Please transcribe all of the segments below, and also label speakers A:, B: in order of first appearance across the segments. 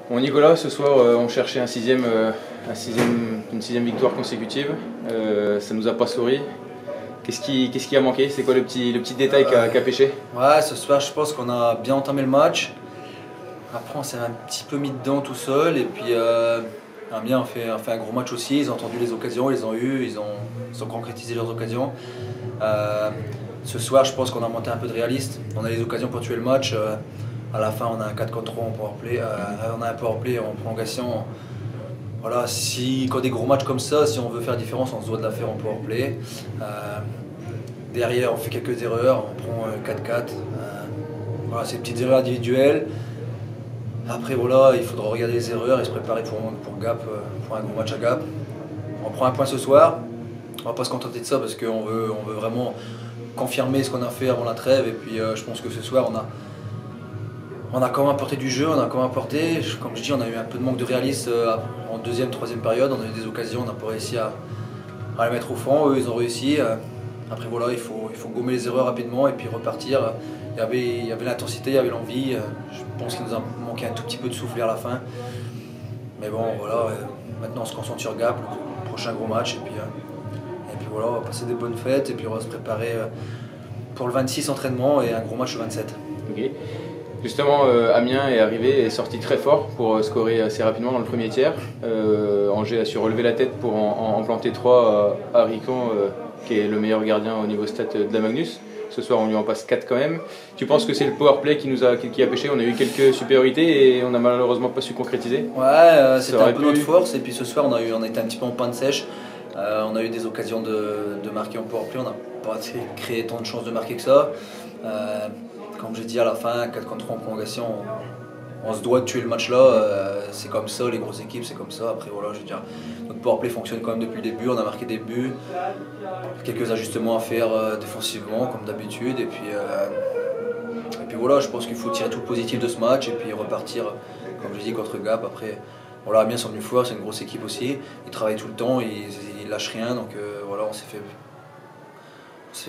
A: Bon Nicolas, ce soir on cherchait une sixième victoire consécutive. Ça nous a pas souri. Qu'est-ce qui a manqué? C'est quoi le petit détail qui a pêché?
B: Ouais, ce soir je pense qu'on a bien entamé le match. Après on s'est un petit peu mis dedans tout seul et puis Amiens a fait un gros match aussi. Ils ont entendu les occasions, ils les ont eues, ils ont concrétisé leurs occasions. Ce soir je pense qu'on a monté un peu de réaliste. On a les occasions pour tuer le match. À la fin on a un 4 contre 3 en powerplay, on a un powerplay en prolongation. Voilà, quand des gros matchs comme ça, si on veut faire la différence, on se doit de la faire en powerplay. Derrière, on fait quelques erreurs, on prend 4-4. Voilà, c'est des petites erreurs individuelles. Après, voilà, il faudra regarder les erreurs et se préparer pour Gap, pour un gros match à Gap. On prend un point ce soir. On va pas se contenter de ça parce qu'on veut vraiment confirmer ce qu'on a fait avant la trêve. Et puis, je pense que ce soir, on a quand même apporté du jeu, on a quand même apporté, comme je dis, on a eu un peu de manque de réalisme en deuxième, troisième période, on a eu des occasions, on n'a pas réussi à les mettre au fond, eux ils ont réussi. Après voilà, il faut gommer les erreurs rapidement et puis repartir. Il y avait l'intensité, il y avait l'envie, je pense qu'il nous a manqué un tout petit peu de souffle vers la fin. Mais bon voilà, maintenant on se concentre sur Gap, le prochain gros match, et puis voilà, on va passer des bonnes fêtes et puis on va se préparer pour le 26 entraînement et un gros match le 27.
A: Okay. Justement, Amiens est sorti très fort pour scorer assez rapidement dans le premier tiers. Angers a su relever la tête pour en planter 3 à Ricon, qui est le meilleur gardien au niveau stat de la Magnus. Ce soir, on lui en passe 4 quand même. Tu penses que c'est le powerplay qui a pêché? On a eu quelques supériorités et on n'a malheureusement pas su concrétiser.
B: Ouais, c'était un peu notre force. Et puis ce soir, on a été un petit peu en panne sèche. On a eu des occasions de marquer en powerplay. On n'a pas créé tant de chances de marquer que ça. Comme j'ai dit à la fin, 4 contre 3 en prolongation, on se doit de tuer le match là, c'est comme ça, les grosses équipes c'est comme ça. Après voilà, je veux dire, notre powerplay fonctionne quand même depuis le début, on a marqué des buts, quelques ajustements à faire défensivement comme d'habitude, et puis voilà, je pense qu'il faut tirer tout le positif de ce match et puis repartir, comme je dis, contre Gap. Après voilà, Amiens sont venus fort, c'est une grosse équipe aussi, ils travaillent tout le temps, ils lâchent rien, donc voilà, on s'est fait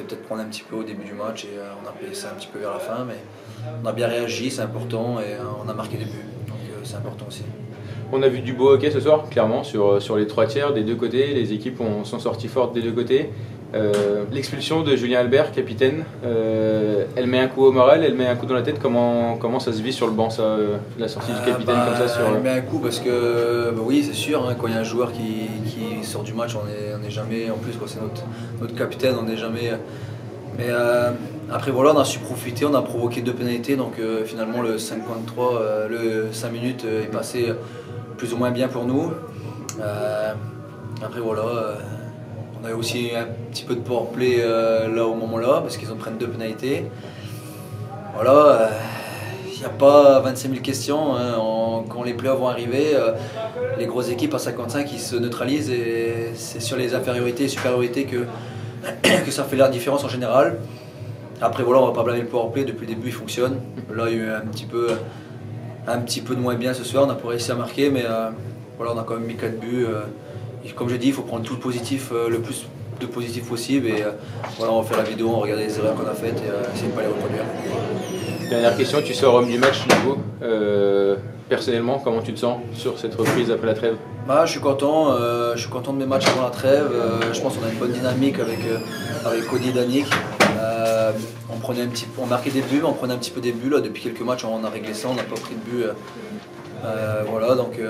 B: peut-être prendre un petit peu au début du match et on a payé ça un petit peu vers la fin, mais on a bien réagi, c'est important, et on a marqué des buts, donc c'est important aussi.
A: On a vu du beau hockey ce soir, clairement, sur les 3 tiers des deux côtés. Les équipes sont sorties fortes des deux côtés. L'expulsion de Julien Albert, capitaine, elle met un coup au moral, elle met un coup dans la tête. Comment ça se vit sur le banc, ça, la sortie du capitaine comme ça sur...
B: Elle met un coup parce que, oui, c'est sûr, hein, quand il y a un joueur qui sort du match, on n'est jamais, en plus c'est notre capitaine, on n'est jamais... Mais après voilà, on a su profiter, on a provoqué 2 pénalités, donc finalement le 5 contre 3, le 5 minutes est passé plus ou moins bien pour nous. Après voilà, on a eu aussi un petit peu de powerplay là au moment là, parce qu'ils en prennent 2 pénalités. Voilà, il n'y a pas 25 000 questions, hein. Quand les playoffs vont arriver, les grosses équipes à 55 ils se neutralisent et c'est sur les infériorités et supériorités que ça fait la différence en général. Après voilà, on va pas blâmer le powerplay, depuis le début il fonctionne. Là il y a eu un petit peu de moins bien ce soir, on n'a pas réussi à marquer, mais voilà, on a quand même mis 4 buts. Comme je dis, il faut prendre tout le positif, le plus de positif possible, et voilà, on va faire la vidéo, on va regarder les erreurs qu'on a faites et essayer de ne pas les reproduire.
A: Dernière question, tu sors homme du match du coup. Personnellement, comment tu te sens sur cette reprise après la trêve?
B: Je suis content de mes matchs avant la trêve. Je pense qu'on a une bonne dynamique avec Cody et Danick. On marquait des buts, mais on prenait un petit peu des buts. Là. Depuis quelques matchs, on a réglé ça, on n'a pas pris de but. Voilà, donc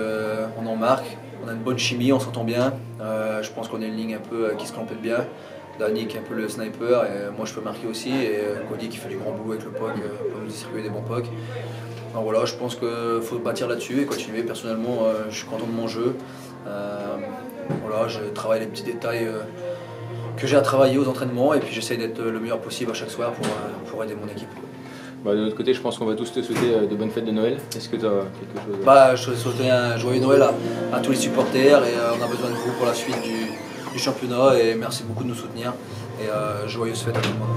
B: on en marque. On a une bonne chimie, on s'entend bien. Je pense qu'on a une ligne un peu qui se complète bien. Danick un peu le sniper, et moi je peux marquer aussi. Et Cody qui fait du grand boulot avec le puck, pour nous distribuer des bons pucks. Alors voilà, je pense qu'il faut bâtir là-dessus et continuer. Personnellement, je suis content de mon jeu. Voilà, je travaille les petits détails que j'ai à travailler aux entraînements, et puis j'essaie d'être le meilleur possible à chaque soir pour aider mon équipe.
A: De notre côté, je pense qu'on va tous te souhaiter de bonnes fêtes de Noël. Est-ce que tu as quelque chose?
B: Je souhaite un joyeux Noël à tous les supporters, et on a besoin de vous pour la suite du championnat, et merci beaucoup de nous soutenir, et joyeuses fêtes à tout le monde.